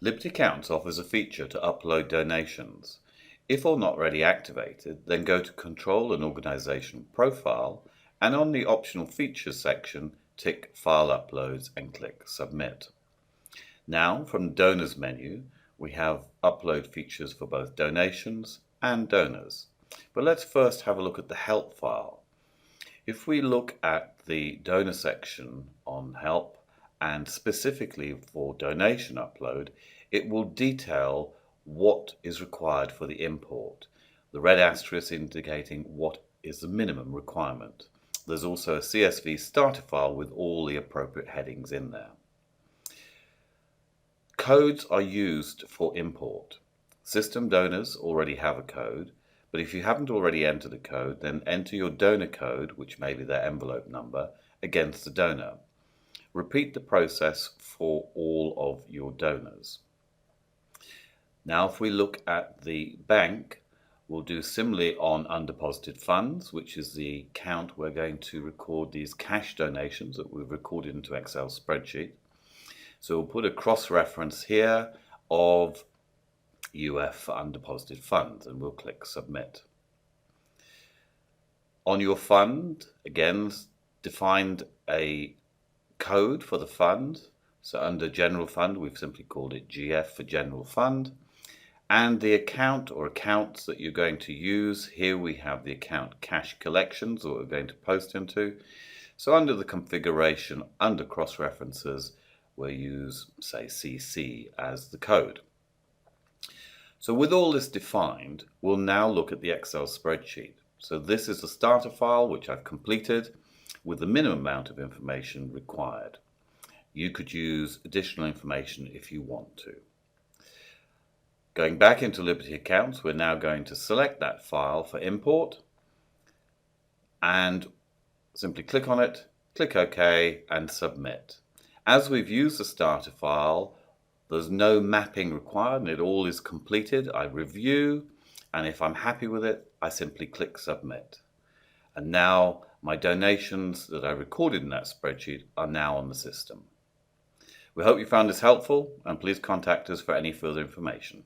Liberty Accounts offers a feature to upload donations. If or not already activated, then go to Control and Organization Profile, and on the Optional Features section, tick File Uploads and click Submit. Now, from the Donors menu, we have upload features for both donations and donors. But let's first have a look at the Help file. If we look at the Donor section on Help, and specifically for donation upload, it will detail what is required for the import. The red asterisk indicating what is the minimum requirement. There's also a CSV starter file with all the appropriate headings in there. Codes are used for import. System donors already have a code, but if you haven't already entered a code, then enter your donor code, which may be their envelope number, against the donor. Repeat the process for all of your donors. Now if we look at the bank, we'll do similarly on undeposited funds, which is the account we're going to record these cash donations that we've recorded into Excel spreadsheet. So we'll put a cross-reference here of UF for undeposited funds, and we'll click Submit. On your fund, again, defined a code for the fund. So under General Fund, we've simply called it GF for General Fund. And the account or accounts that you're going to use, here we have the account Cash Collections that we're going to post into. So under the configuration, under cross-references, we'll use, say, CC as the code. So with all this defined, we'll now look at the Excel spreadsheet. So this is the starter file, which I've completed with the minimum amount of information required. You could use additional information if you want to. Going back into Liberty Accounts, we're now going to select that file for import and simply click on it, click OK and submit. As we've used the starter file, there's no mapping required and it all is completed. I review, and if I'm happy with it, I simply click submit. And now my donations that I recorded in that spreadsheet are now on the system. We hope you found this helpful, and please contact us for any further information.